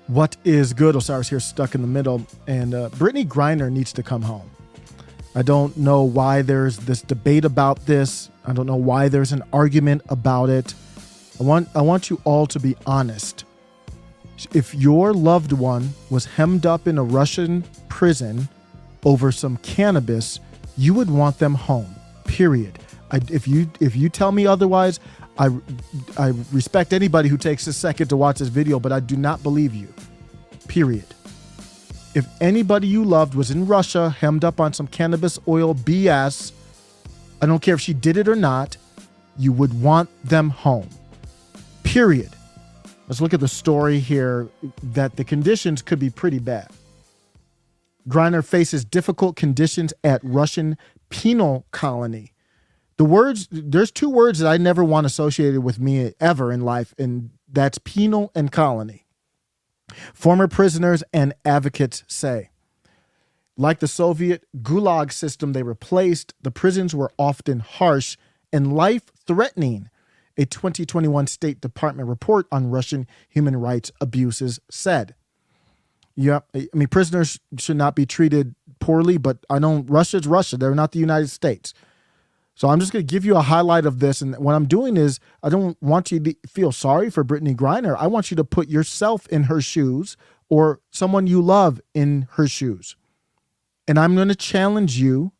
What is good? Osiris here, stuck in the middle, and Brittney Griner needs to come home. I don't know why there's this debate about this. I don't know why there's an argument about it. I want you all to be honest. If your loved one was hemmed up in a Russian prison over some cannabis, you would want them home. Period. If you tell me otherwise, I respect anybody who takes a second to watch this video, but I do not believe you. Period. If anybody you loved was in Russia, hemmed up on some cannabis oil BS, I don't care if she did it or not, you would want them home. Period. Let's look at the story here that the conditions could be pretty bad. Griner faces difficult conditions at Russian penal colony. There's two words that I never want associated with me ever in life, and that's penal and colony. Former prisoners and advocates say, like the Soviet Gulag system they replaced, the prisons were often harsh and life-threatening, a 2021 State Department report on Russian human rights abuses said. Yeah, I mean, prisoners should not be treated poorly, but Russia's Russia. They're not the United States. So I'm just going to give you a highlight of this. And what I'm doing is I don't want you to feel sorry for Brittney Griner. I want you to put yourself in her shoes or someone you love in her shoes. And I'm going to challenge you.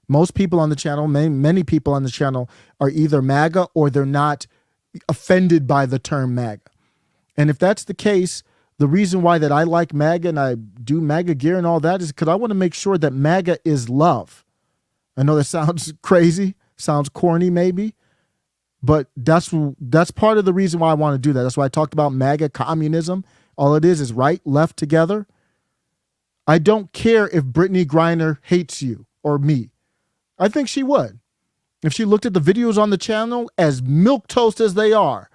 Most people on the channel, many people on the channel are either MAGA or they're not offended by the term MAGA. And if that's the case, the reason why that I like MAGA and I do MAGA gear and all that is because I want to make sure that MAGA is love. I know that sounds crazy, sounds corny maybe, but that's part of the reason why I want to do that. That's why I talked about MAGA communism. All it is right, left together. I don't care if Brittney Griner hates you or me. I think she would. If she looked at the videos on the channel as milquetoast as they are,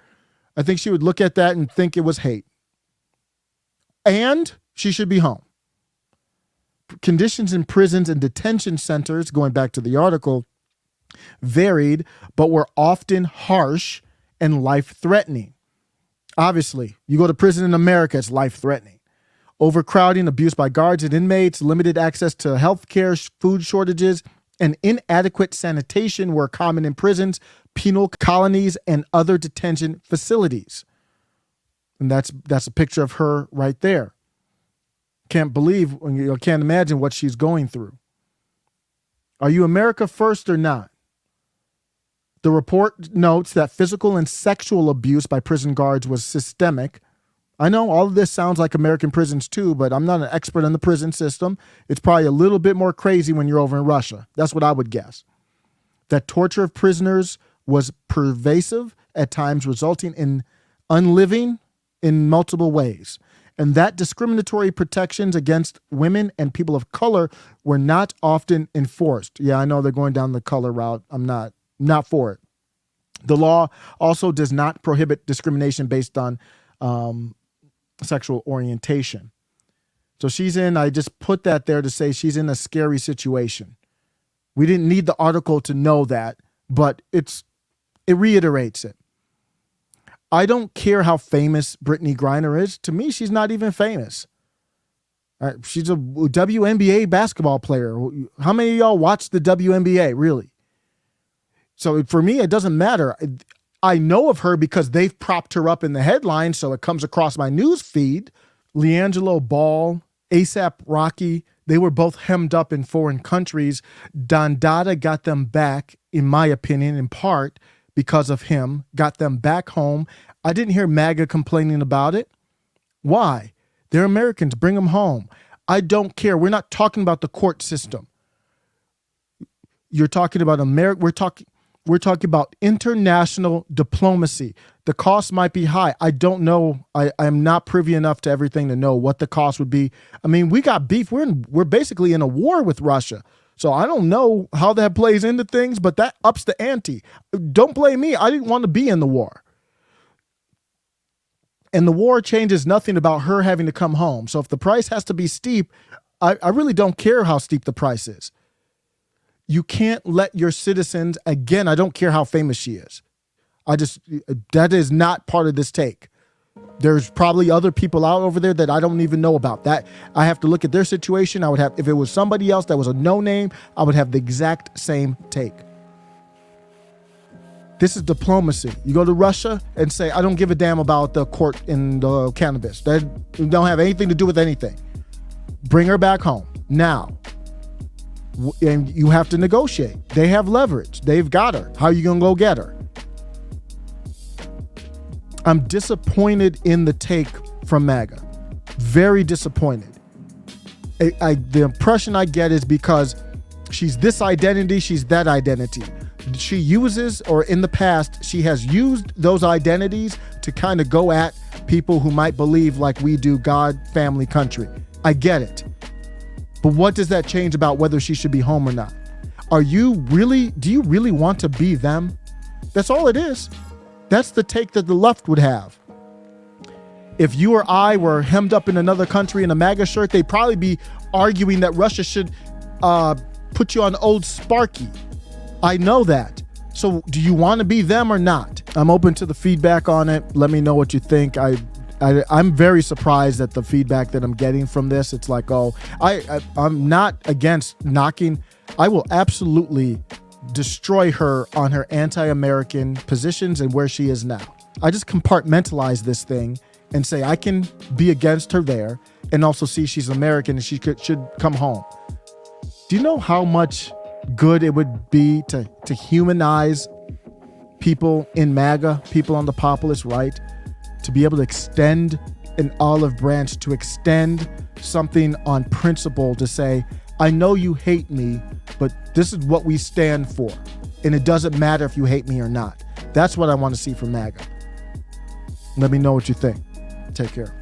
I think she would look at that and think it was hate. And she should be home. Conditions in prisons and detention centers, going back to the article, varied, but were often harsh and life-threatening. Obviously, you go to prison in America, it's life-threatening. Overcrowding, abuse by guards and inmates, limited access to health care, food shortages, and inadequate sanitation were common in prisons, penal colonies, and other detention facilities. And that's a picture of her right there. Can't imagine what she's going through. Are you America first or not? The report notes that physical and sexual abuse by prison guards was systemic. I know all of this sounds like American prisons too, but I'm not an expert in the prison system. It's probably a little bit more crazy when you're over in Russia. That's what I would guess. That torture of prisoners was pervasive, at times resulting in unliving in multiple ways. And that discriminatory protections against women and people of color were not often enforced. Yeah, I know they're going down the color route. I'm not for it. The law also does not prohibit discrimination based on sexual orientation. So I just put that there to say she's in a scary situation. We didn't need the article to know that, but it reiterates it. I don't care how famous Brittney Griner is. To me, she's not even famous. She's a WNBA basketball player. How many of y'all watch the WNBA, really? So for me, it doesn't matter. I know of her because they've propped her up in the headlines, so it comes across my news feed. LiAngelo Ball, ASAP Rocky, they were both hemmed up in foreign countries. Don Dada got them back, in my opinion, in part, because of him, got them back home. I didn't hear MAGA complaining about it. Why? They're Americans. Bring them home. I don't care. We're not talking about the court system. You're talking about America. We're talking about international diplomacy. The cost might be high. I don't know. I'm not privy enough to everything to know what the cost would be. I mean, we got beef. We're basically in a war with Russia. So I don't know how that plays into things, but that ups the ante. Don't blame me. I didn't want to be in the war. And the war changes nothing about her having to come home. So if the price has to be steep, I really don't care how steep the price is. You can't let your citizens, again, I don't care how famous she is. That is not part of this take. There's probably other people out over there that I don't even know about. That I have to look at their situation. I would have, if it was somebody else that was a no name, I would have the exact same take. This is diplomacy. You go to Russia and say, I don't give a damn about the court in the cannabis. That don't have anything to do with anything. Bring her back home now. And you have to negotiate. They have leverage. They've got her. How are you going to go get her? I'm disappointed in the take from MAGA. Very disappointed. The impression I get is because she's this identity, she's that identity. She uses, or in the past, she has used those identities to kind of go at people who might believe like we do, God, family, country. I get it. But what does that change about whether she should be home or not? Do you really want to be them? That's all it is. That's the take that the left would have. If you or I were hemmed up in another country in a MAGA shirt, they'd probably be arguing that Russia should put you on Old Sparky. I know that. So do you want to be them or not? I'm open to the feedback on it. Let me know what you think. I'm very surprised at the feedback that I'm getting from this. It's like, I'm not against knocking. I will absolutely destroy her on her anti-American positions and where she is now. I just compartmentalize this thing and say I can be against her there and also see she's American and she should come home. Do you know how much good it would be to humanize people in MAGA, people on the populist right, to be able to extend an olive branch, to extend something on principle, to say, I know you hate me, but this is what we stand for. And it doesn't matter if you hate me or not. That's what I want to see from MAGA. Let me know what you think. Take care.